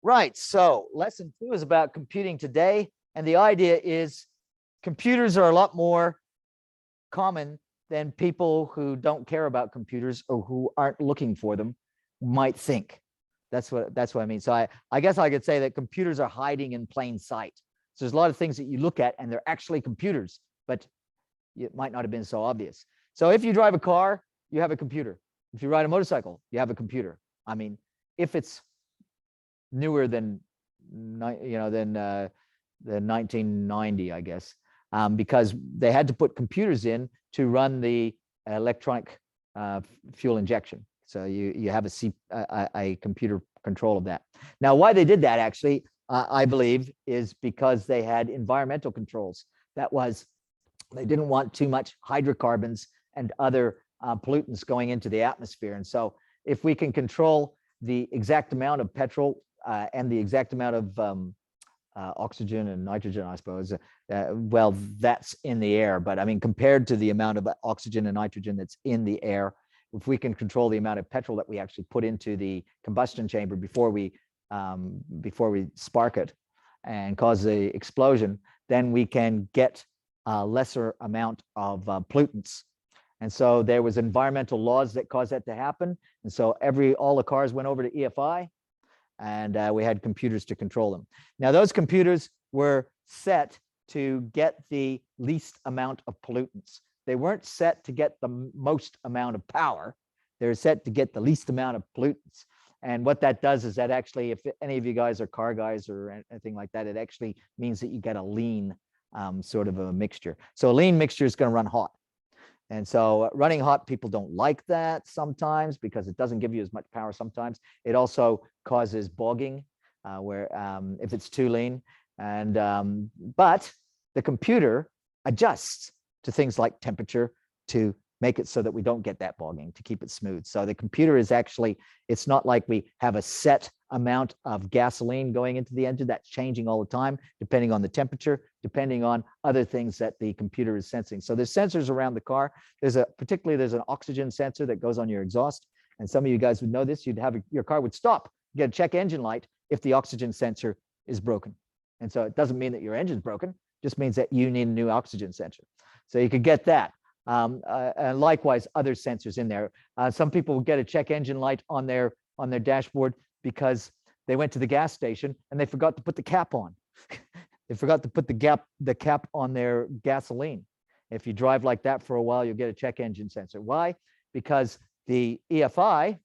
Right, so lesson 2 is about computing today, and the idea is computers are a lot more common than people who don't care about computers or who aren't looking for them might think. That's what I mean. So I guess I could say that computers are hiding in plain sight. So there's a lot of things that you look at and they're actually computers, but it might not have been so obvious. So if you drive a car, you have a computer. If you ride a motorcycle, you have a computer. I mean, if it's newer than than 1990, I guess, because they had to put computers in to run the electronic fuel injection. So you have a computer control of that. Now, why they did that actually, I believe, is because they had environmental controls. That was, they didn't want too much hydrocarbons and other pollutants going into the atmosphere. And so if we can control the exact amount of petrol and the exact amount of oxygen and nitrogen, I suppose, well, that's in the air. But I mean, compared to the amount of oxygen and nitrogen that's in the air, if we can control the amount of petrol that we actually put into the combustion chamber before we spark it and cause the explosion, then we can get a lesser amount of pollutants. And so there was environmental laws that caused that to happen. And so all the cars went over to EFI, and we had computers to control them. Now, those computers were set to get the least amount of pollutants. They weren't set to get the most amount of power. They're set to get the least amount of pollutants. And what that does is that actually, if any of you guys are car guys or anything like that, it actually means that you get a lean sort of a mixture. So a lean mixture is going to run hot. And so running hot, people don't like that sometimes because it doesn't give you as much power sometimes. It also causes bogging where if it's too lean. And but the computer adjusts to things like temperature to make it so that we don't get that bogging, to keep it smooth. So the computer is actually, it's not like we have a set amount of gasoline going into the engine that's changing all the time, depending on the temperature, depending on other things that the computer is sensing. So there's sensors around the car. There's an oxygen sensor that goes on your exhaust. And some of you guys would know this. Your car would stop, get a check engine light if the oxygen sensor is broken. And so it doesn't mean that your engine's broken, it just means that you need a new oxygen sensor. So you could get that. And likewise, other sensors in there. Some people will get a check engine light on their dashboard because they went to the gas station and they forgot to put the cap on. They forgot to put the cap on their gasoline. If you drive like that for a while, you'll get a check engine sensor. Why? Because the EFI,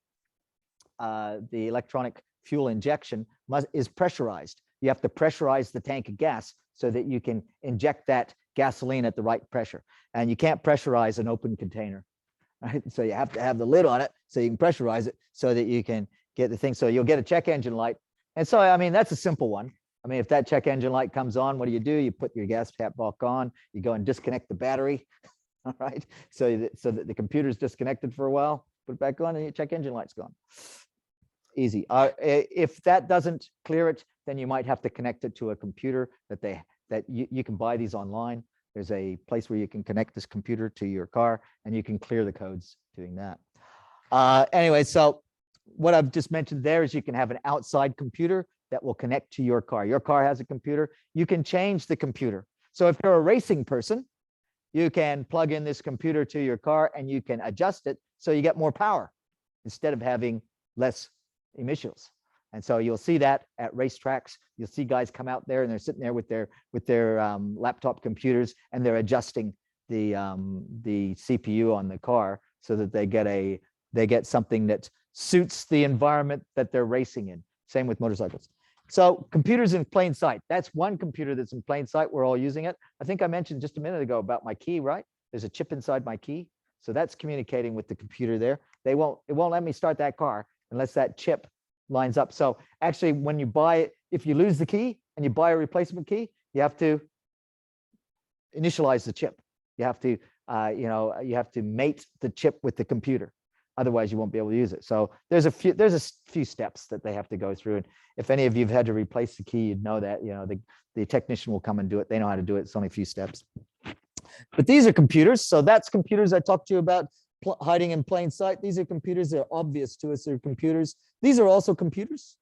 the electronic fuel injection, is pressurized. You have to pressurize the tank of gas so that you can inject that gasoline at the right pressure. And you can't pressurize an open container, right? So you have to have the lid on it so you can pressurize it so that you can get the thing. So you'll get a check engine light. And so, I mean, that's a simple one. I mean, if that check engine light comes on, what do? You put your gas cap back on, you go and disconnect the battery, all right? So that the computer's disconnected for a while, put it back on and your check engine light's gone. Easy. If that doesn't clear it, then you might have to connect it to a computer that you can buy these online. There's a place where you can connect this computer to your car and you can clear the codes doing that. Anyway, so what I've just mentioned there is you can have an outside computer that will connect to your car. Your car has a computer. You can change the computer. So if you're a racing person, you can plug in this computer to your car and you can adjust it so you get more power instead of having less emissions. And so you'll see that at racetracks. You'll see guys come out there and they're sitting there with their laptop computers and they're adjusting the CPU on the car so that they get something that suits the environment that they're racing in. Same with motorcycles. So computers in plain sight. That's one computer that's in plain sight. We're all using it. I think I mentioned just a minute ago about my key, right? There's a chip inside my key. So that's communicating with the computer there. It won't let me start that car unless that chip lines up. So actually, when you buy it, if you lose the key and you buy a replacement key, you have to initialize the chip. You have to, you have to mate the chip with the computer. Otherwise, you won't be able to use it. So there's a few steps that they have to go through. And if any of you've had to replace the key, you'd know that, the technician will come and do it. They know how to do it. It's only a few steps. But these are computers. So that's computers I talked to you about hiding in plain sight. These are computers that are obvious to us. They're computers. These are also computers.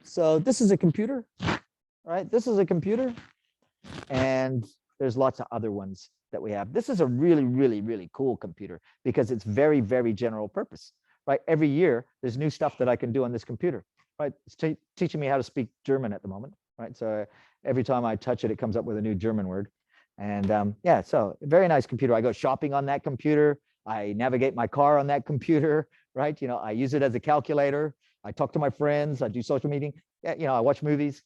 So this is a computer, right? This is a computer, and there's lots of other ones that we have. This is a really, really, really cool computer because it's very, very general purpose, right? Every year, there's new stuff that I can do on this computer, right? It's teaching me how to speak German at the moment, right? So every time I touch it, it comes up with a new German word. And yeah, so very nice computer. I go shopping on that computer. I navigate my car on that computer, right? You know, I use it as a calculator. I talk to my friends. I do social media. Yeah, you know, I watch movies.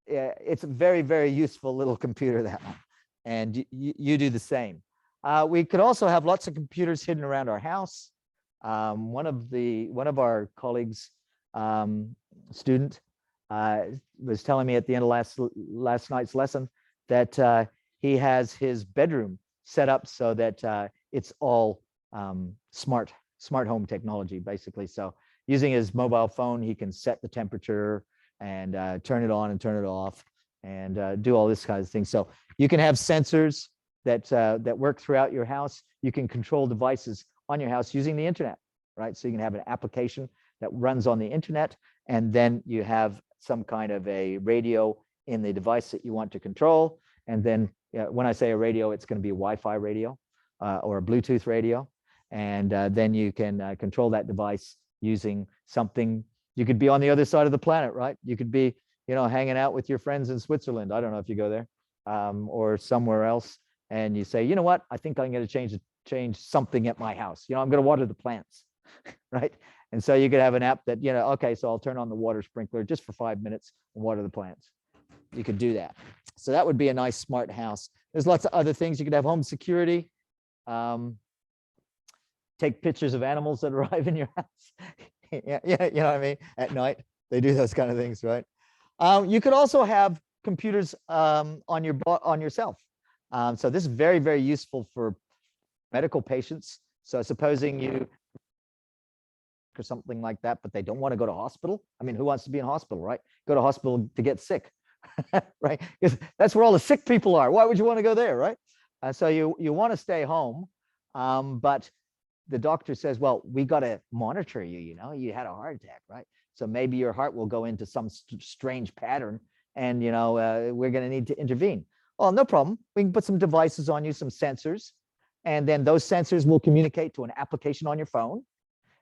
Yeah, it's a very, very useful little computer, that one. And you do the same. We could also have lots of computers hidden around our house. One of our colleagues, student, was telling me at the end of last night's lesson that he has his bedroom set up so that it's all smart home technology, basically. So using his mobile phone, he can set the temperature and turn it on and turn it off and do all this kind of thing. So you can have sensors that work throughout your house. You can control devices on your house using the internet, right? So you can have an application that runs on the internet, and then you have some kind of a radio in the device that you want to control. And then when I say a radio, it's going to be a Wi-Fi radio or a Bluetooth radio. And then you can control that device using something. You could be on the other side of the planet, right? You could be, you know, hanging out with your friends in Switzerland. I don't know if you go there or somewhere else. And you say, you know what? I think I'm going to change something at my house. You know, I'm going to water the plants, right? And so you could have an app that, you know, okay, so I'll turn on the water sprinkler just for 5 minutes and water the plants. You could do that. So that would be a nice smart house. There's lots of other things. You could have home security. Take pictures of animals that arrive in your house. Yeah, you know what I mean? At night, they do those kind of things, right? You could also have computers on yourself. So this is very, very useful for medical patients. So supposing you or something like that, but they don't want to go to hospital. I mean, who wants to be in hospital, right? Go to hospital to get sick, right? Because that's where all the sick people are. Why would you want to go there, right? So you want to stay home, but the doctor says, well, we got to monitor you, you know, you had a heart attack, right? So maybe your heart will go into some strange pattern and, you know, we're going to need to intervene. Oh, no problem. We can put some devices on you, some sensors, and then those sensors will communicate to an application on your phone.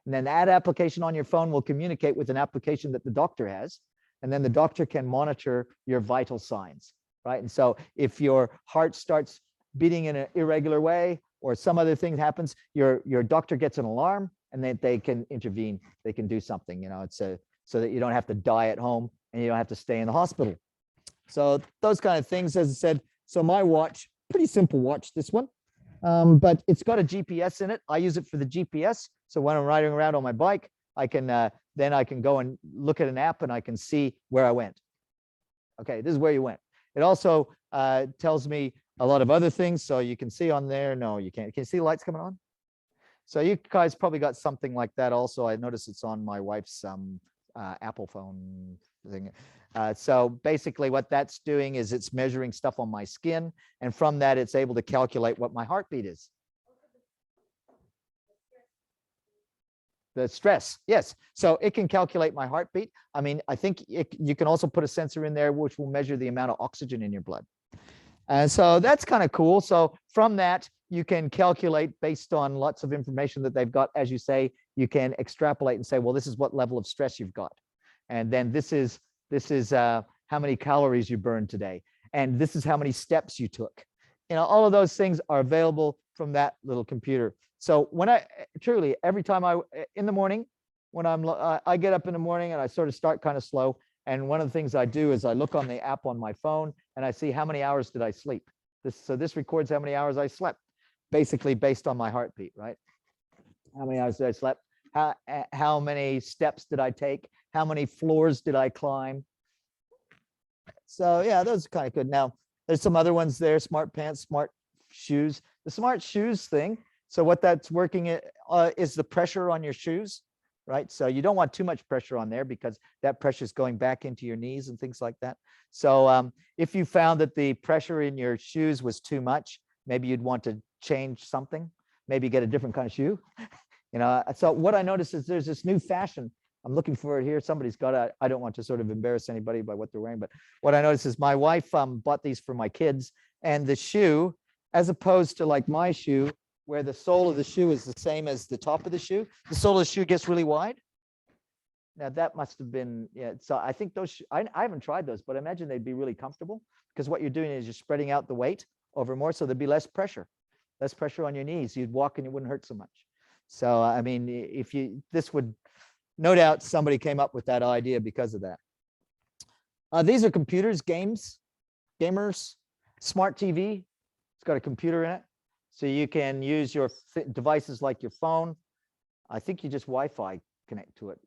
And then that application on your phone will communicate with an application that the doctor has. And then the doctor can monitor your vital signs, right? And so if your heart starts beating in an irregular way or some other thing happens, your doctor gets an alarm and then they can intervene. They can do something, you know, it's so that you don't have to die at home and you don't have to stay in the hospital. So those kind of things, as I said. So my watch, pretty simple watch, this one. But it's got a GPS in it. I use it for the GPS. So when I'm riding around on my bike, I can then I can go and look at an app and I can see where I went. Okay, this is where you went. It also tells me a lot of other things. So you can see on there. No, you can't. Can you see the lights coming on? So you guys probably got something like that also. I notice it's on my wife's Apple phone thing. So basically what that's doing is it's measuring stuff on my skin. And from that, it's able to calculate what my heartbeat is. The stress, yes. So it can calculate my heartbeat. I mean, I think you can also put a sensor in there which will measure the amount of oxygen in your blood. And so that's kind of cool. So from that, you can calculate based on lots of information that they've got. As you say, you can extrapolate and say, well, this is what level of stress you've got. And then this is how many calories you burned today. And this is how many steps you took. You know, all of those things are available from that little computer. So when every time in the morning, when I get up in the morning and I sort of start kind of slow. And one of the things I do is I look on the app on my phone and I see how many hours did I sleep. So this records how many hours I slept, basically based on my heartbeat, right? How many hours did I sleep? How many steps did I take? How many floors did I climb? So yeah, those are kind of good. Now, there's some other ones there, smart pants, smart shoes. The smart shoes thing, so what that's working is the pressure on your shoes, right? So you don't want too much pressure on there because that pressure is going back into your knees and things like that. So if you found that the pressure in your shoes was too much, maybe you'd want to change something, maybe get a different kind of shoe. You know, so what I noticed is there's this new fashion I'm looking for it here. Somebody's got it. I don't want to sort of embarrass anybody by what they're wearing, but what I noticed is my wife bought these for my kids, and the shoe, as opposed to like my shoe, where the sole of the shoe is the same as the top of the shoe, the sole of the shoe gets really wide. Now that must have been, yeah. So I think those, I haven't tried those, but I imagine they'd be really comfortable, because what you're doing is you're spreading out the weight over more, so there'd be less pressure on your knees. You'd walk and it wouldn't hurt so much. So I mean, if you, this would, no doubt somebody came up with that idea because of that. These are computers, gamers, smart TV. It's got a computer in it, so you can use your devices like your phone. I think you just Wi-Fi connect to it,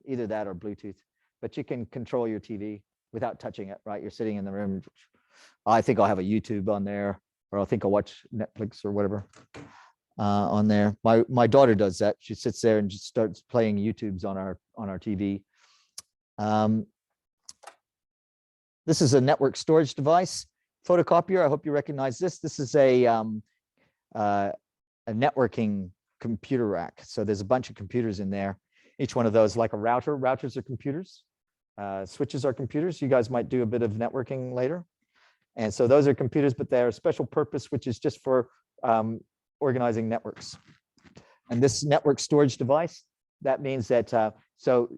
either that or Bluetooth, but you can control your TV without touching it, right? You're sitting in the room. I think I'll have a YouTube on there, or I think I'll watch Netflix or whatever on there. My daughter does that. She sits there and just starts playing YouTubes on our TV. This is a network storage device, photocopier. I hope you recognize this. This is a networking computer rack. So there's a bunch of computers in there. Each one of those like a router. Routers are computers. Switches are computers. You guys might do a bit of networking later. And so those are computers, but they're a special purpose, which is just for organizing networks. And this network storage device, that means that, so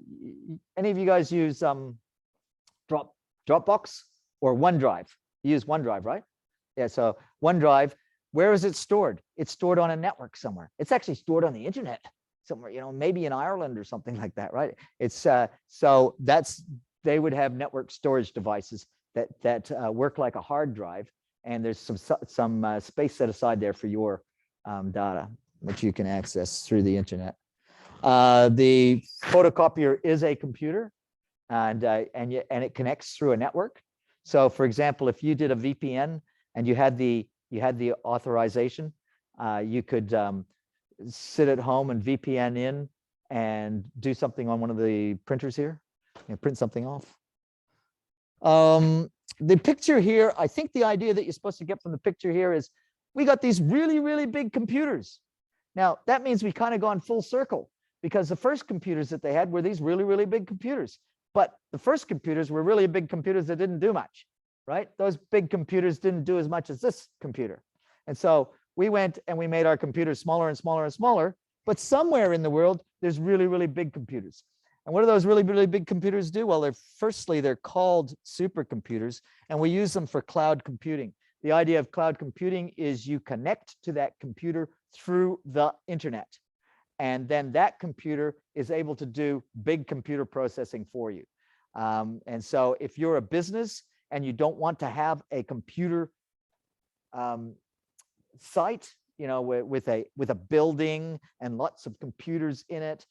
any of you guys use Dropbox or OneDrive? You use OneDrive, right? Yeah, so OneDrive, where is it stored? It's stored on a network somewhere. It's actually stored on the internet somewhere, you know, maybe in Ireland or something like that, right? It's so that's, they would have network storage devices that work like a hard drive, and there's some space set aside there for your data, which you can access through the internet. The photocopier is a computer, and it connects through a network. So, for example, if you did a VPN and you had the authorization, you could sit at home and VPN in and do something on one of the printers here, print something off. The picture here, I think the idea that you're supposed to get from the picture here is we got these really, really big computers. Now, that means we kind of gone full circle, because the first computers that they had were these really, really big computers. But the first computers were really big computers that didn't do much, right? Those big computers didn't do as much as this computer. And so we went and we made our computers smaller and smaller and smaller, but somewhere in the world, there's really, really big computers. And what do those really, really big computers do? Well, they're called supercomputers, and we use them for cloud computing. The idea of cloud computing is you connect to that computer through the internet, and then that computer is able to do big computer processing for you. And so if you're a business and you don't want to have a computer site, you know, with a building and lots of computers in it,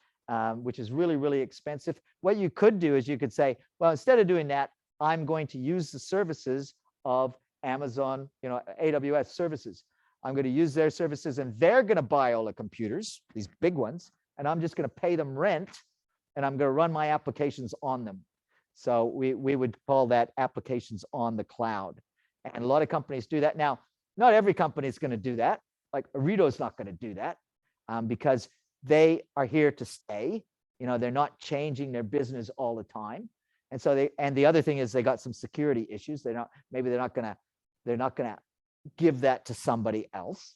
which is really, really expensive, what you could do is you could say, well, instead of doing that, I'm going to use the services of Amazon, you know, AWS services. I'm going to use their services, and they're going to buy all the computers, these big ones, and I'm just going to pay them rent, and I'm going to run my applications on them. So we would call that applications on the cloud. And a lot of companies do that. Now, not every company is going to do that. Like Arito's not going to do that, because they are here to stay. You know, they're not changing their business all the time. And so and the other thing is they got some security issues. They're not going to give that to somebody else.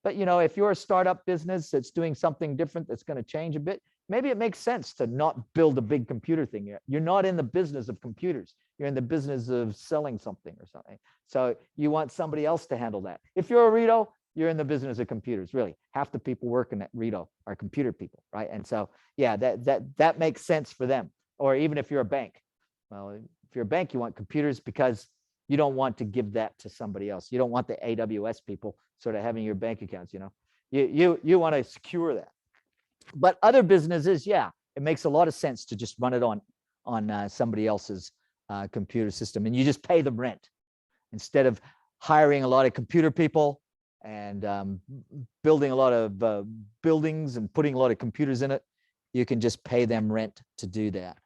But, you know, if you're a startup business that's doing something different, that's going to change a bit, maybe it makes sense to not build a big computer thing yet. You're not in the business of computers. You're in the business of selling something or something. So you want somebody else to handle that. If you're a Rito, you're in the business of computers. Really, half the people working at Rito are computer people, right? And so, yeah, that makes sense for them. Or even if you're a bank, well, if you're a bank, you want computers because you don't want to give that to somebody else. You don't want the AWS people sort of having your bank accounts. You know, you want to secure that. But other businesses, yeah, it makes a lot of sense to just run it on somebody else's computer system, and you just pay them rent instead of hiring a lot of computer people and building a lot of buildings and putting a lot of computers in it. You can just pay them rent to do that.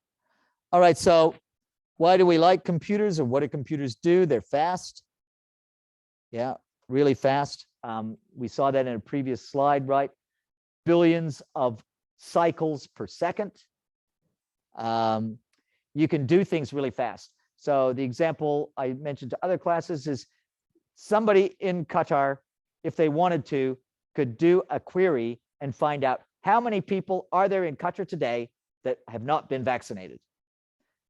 All right, so why do we like computers, or what do computers do? They're fast. Yeah, really fast. We saw that in a previous slide, right? Billions of cycles per second. you can do things really fast. So the example I mentioned to other classes is somebody in Qatar, if they wanted to, could do a query and find out how many people are there in Qatar today that have not been vaccinated.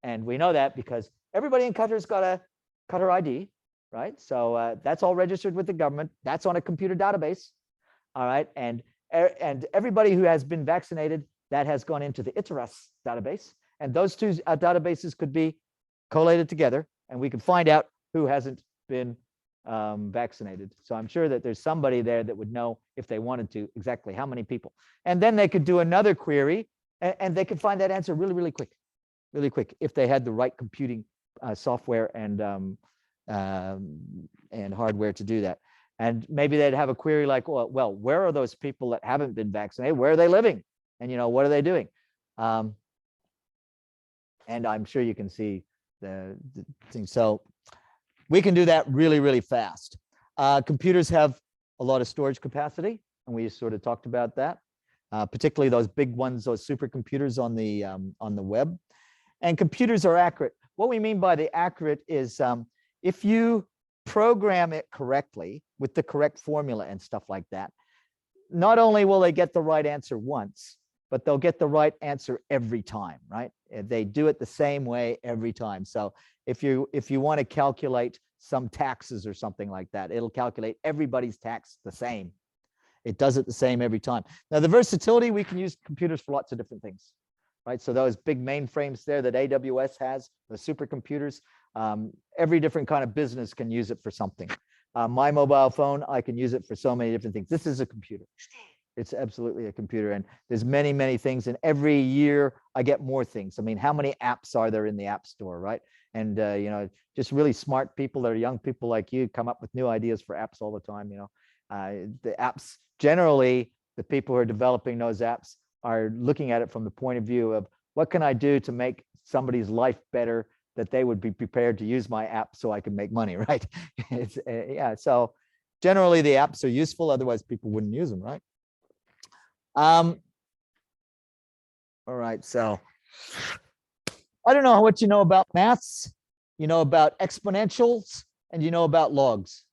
And we know that because everybody in Qatar's got a Qatar ID, right? So that's all registered with the government. That's on a computer database, all right? And everybody who has been vaccinated, that has gone into the ITRAS database. And those two databases could be collated together, and we can find out who hasn't been vaccinated. So I'm sure that there's somebody there that would know, if they wanted to, exactly how many people. And then they could do another query, and they could find that answer really, really quick, if they had the right computing software and hardware to do that. And maybe they'd have a query like, well, where are those people that haven't been vaccinated? Where are they living? And, what are they doing? And I'm sure you can see the thing. So we can do that really, really fast. Computers have a lot of storage capacity, and we sort of talked about that, particularly those big ones, those supercomputers on the web. And computers are accurate. What we mean by the accurate is if you program it correctly with the correct formula and stuff like that, not only will they get the right answer once, but they'll get the right answer every time, right? They do it the same way every time. So if you want to calculate some taxes or something like that, it'll calculate everybody's tax the same. It does it the same every time. Now, the versatility, we can use computers for lots of different things, right? So those big mainframes there that AWS has, the supercomputers, every different kind of business can use it for something. My mobile phone, I can use it for so many different things. This is a computer. It's absolutely a computer, and there's many, many things. And every year I get more things. I mean, how many apps are there in the App Store, right? And just really smart people that are young people like you come up with new ideas for apps all the time. The apps, generally, the people who are developing those apps are looking at it from the point of view of, what can I do to make somebody's life better, that they would be prepared to use my app so I can make money, right? So generally the apps are useful, otherwise people wouldn't use them, right? All right, so I don't know what you know about maths. You know about exponentials, and you know about logs.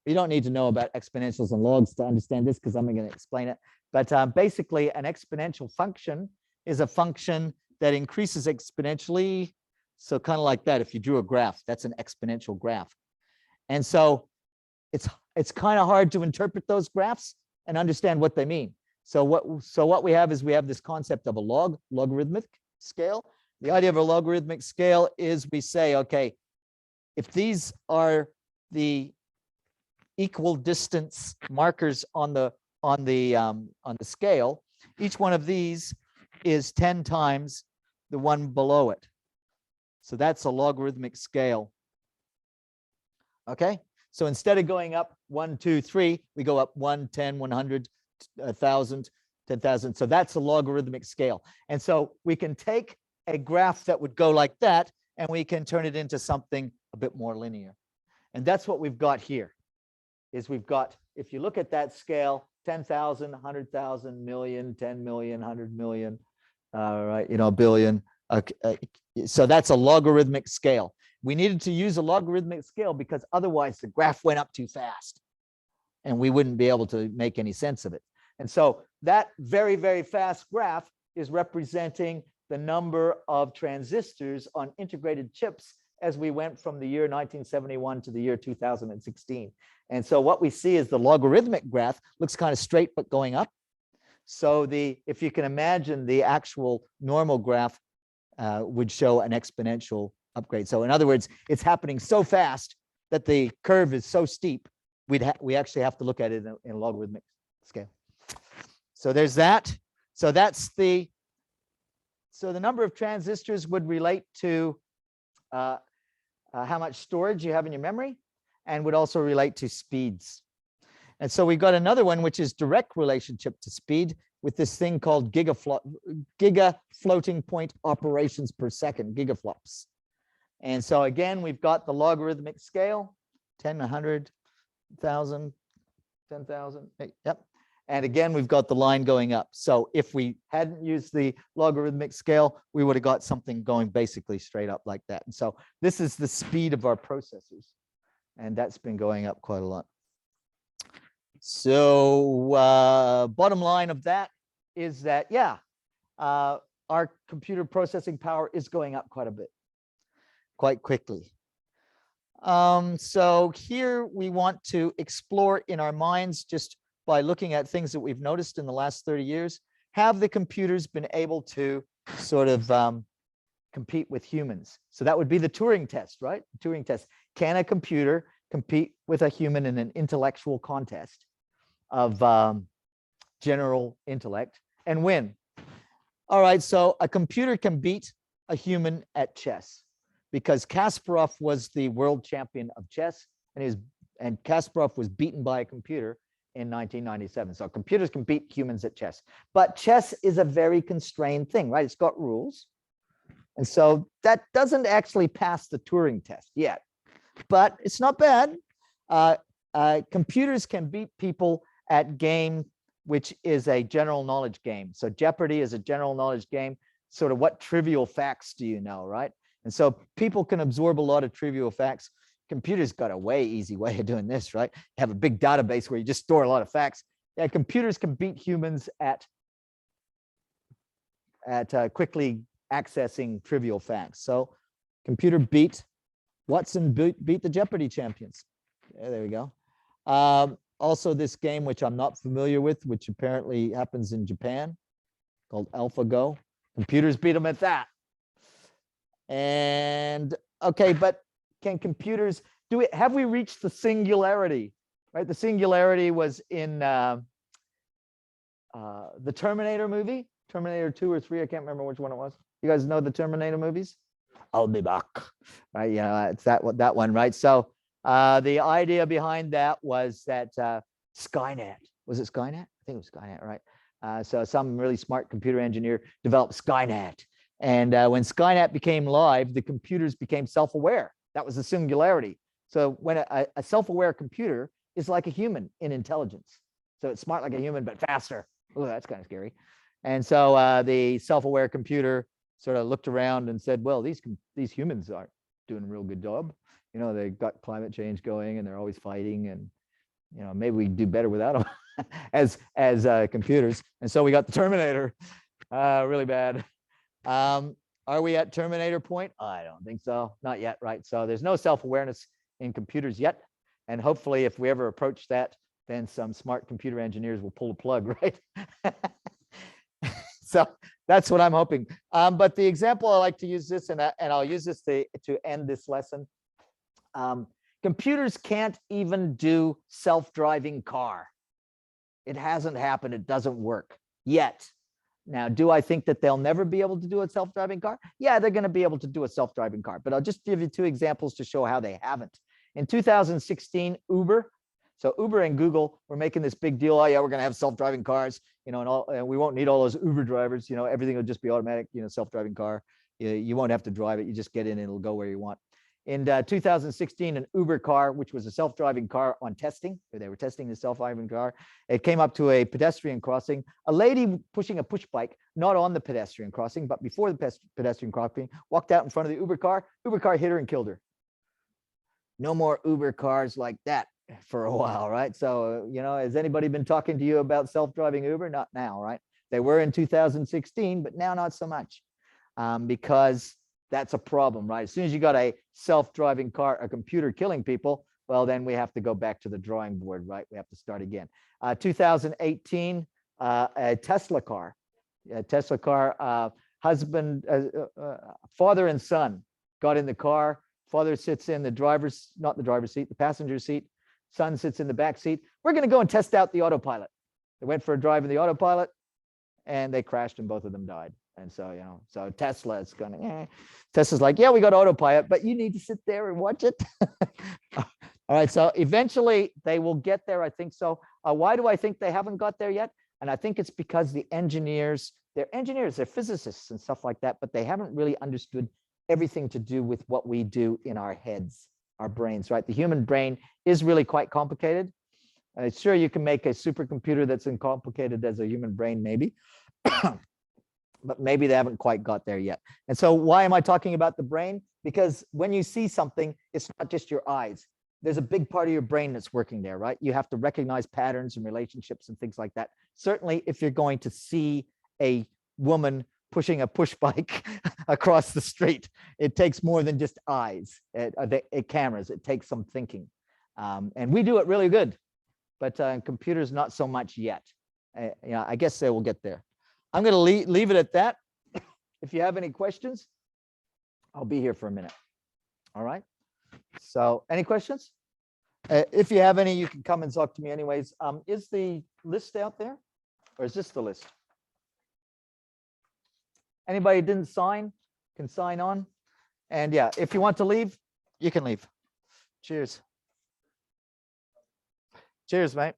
You don't need to know about exponentials and logs to understand this, because I'm going to explain it. But basically, an exponential function is a function that increases exponentially. So kind of like that, if you drew a graph, that's an exponential graph. And so it's kind of hard to interpret those graphs and understand what they mean. So what we have is we have this concept of a logarithmic scale. The idea of a logarithmic scale is we say, okay, if these are the equal distance markers on the scale, each one of these is 10 times the one below it. So that's a logarithmic scale. Okay, so instead of going up 1, 2, 3, we go up 1, 10, 100, 1,000, 10,000. So that's a logarithmic scale. And so we can take a graph that would go like that, and we can turn it into something a bit more linear. And that's what we've got here. Is we've got, if you look at that scale, 10,000, 100,000, million, 10 million, 100 million, right, billion. So that's a logarithmic scale. We needed to use a logarithmic scale because otherwise the graph went up too fast and we wouldn't be able to make any sense of it. And so that very, very fast graph is representing the number of transistors on integrated chips as we went from the year 1971 to the year 2016. And so what we see is the logarithmic graph looks kind of straight, but going up. So if you can imagine, the actual normal graph would show an exponential upgrade. So in other words, it's happening so fast that the curve is so steep, we actually have to look at it in a logarithmic scale. So there's that. So the number of transistors would relate to how much storage you have in your memory, and would also relate to speeds. And so we've got another one, which is direct relationship to speed, with this thing called giga floating point operations per second, gigaflops. And so again, we've got the logarithmic scale, 10, 100, 1,000, 10,000, yep. And again, we've got the line going up. So if we hadn't used the logarithmic scale, we would have got something going basically straight up like that. And so this is the speed of our processors. And that's been going up quite a lot. So bottom line of that is that, yeah, our computer processing power is going up quite a bit, quite quickly. So here we want to explore in our minds, just by looking at things that we've noticed in the last 30 years, have the computers been able to sort of compete with humans? So that would be the Turing test, right? The Turing test. Can a computer compete with a human in an intellectual contest of general intellect and win? All right, so a computer can beat a human at chess because Kasparov was the world champion of chess, and Kasparov was beaten by a computer in 1997. So computers can beat humans at chess, but chess is a very constrained thing, right? It's got rules. And so that doesn't actually pass the Turing test yet, but it's not bad. Computers can beat people at game, which is a general knowledge game. So Jeopardy is a general knowledge game. Sort of what trivial facts do you know, right? And so people can absorb a lot of trivial facts. Computers got a way easy way of doing this, right? You have a big database where you just store a lot of facts. Yeah, computers can beat humans at quickly accessing trivial facts. So computer beat Watson, beat the Jeopardy champions. Yeah, there we go. Also this game, which I'm not familiar with, which apparently happens in Japan, called AlphaGo. Computers beat them at that. And okay, but can computers do it? Have we reached the singularity? Right, the singularity was in the Terminator movie, Terminator 2 or 3. I can't remember which one it was. You guys know the Terminator movies? I'll be back. Right, you know, it's that one, right? So the idea behind that was that Skynet, was it Skynet? I think it was Skynet, right? So some really smart computer engineer developed Skynet. And when Skynet became live, the computers became self-aware. That was the singularity. So when a self-aware computer is like a human in intelligence. So it's smart like a human, but faster. Oh, that's kind of scary. And so the self-aware computer sort of looked around and said, well, these humans aren't doing a real good job. You know, they've got climate change going and they're always fighting, and you know, maybe we do better without them as computers. And so we got the Terminator, really bad. Are we at Terminator point? I don't think so, not yet, right? So there's no self-awareness in computers yet, and hopefully, if we ever approach that, then some smart computer engineers will pull a plug, right? So that's what I'm hoping. But the example I like to use this, and I'll use this to end this lesson. Computers can't even do self-driving car. It hasn't happened. It doesn't work yet. Now, do I think that they'll never be able to do a self-driving car? Yeah, they're going to be able to do a self-driving car, but I'll just give you two examples to show how they haven't. In 2016, Uber. So Uber and Google were making this big deal. Oh yeah, we're going to have self-driving cars, you know, and we won't need all those Uber drivers. You know, everything will just be automatic. You know, self-driving car. You won't have to drive it. You just get in and it'll go where you want. In 2016, an Uber car, which was a self-driving car on testing, they were testing the self-driving car. It came up to a pedestrian crossing. A lady pushing a push bike, not on the pedestrian crossing, but before the pedestrian crossing, walked out in front of the Uber car. Uber car hit her and killed her. No more Uber cars like that for a while, right? So, you know, has anybody been talking to you about self-driving Uber? Not now, right? They were in 2016, but now not so much, because that's a problem, right? As soon as you got a self-driving car, a computer killing people, well, then we have to go back to the drawing board, right? We have to start again. 2018, a Tesla car, husband, father and son got in the car. Father sits in the not the driver's seat, the passenger seat. Son sits in the back seat. We're going to go and test out the autopilot. They went for a drive in the autopilot, and they crashed, and both of them died. And so, you know, so Tesla is going to, Tesla's like, yeah, we got autopilot, but you need to sit there and watch it. All right. So eventually they will get there. I think so. Why do I think they haven't got there yet? And I think it's because the engineers, they're physicists and stuff like that, but they haven't really understood everything to do with what we do in our heads, our brains, right? The human brain is really quite complicated. Sure, you can make a supercomputer that's as complicated as a human brain, maybe, but maybe they haven't quite got there yet. And so why am I talking about the brain? Because when you see something, it's not just your eyes. There's a big part of your brain that's working there, right? You have to recognize patterns and relationships and things like that. Certainly, if you're going to see a woman pushing a push bike across the street, it takes more than just eyes, cameras. It takes some thinking. And we do it really good, but computers not so much yet. Yeah, I guess they will get there. I'm going to leave it at that. If you have any questions, I'll be here for a minute. All right. So any questions? If you have any, you can come and talk to me anyways. Is the list out there, or is this the list? Anybody who didn't sign can sign on. And yeah, if you want to leave, you can leave. Cheers. Cheers, mate.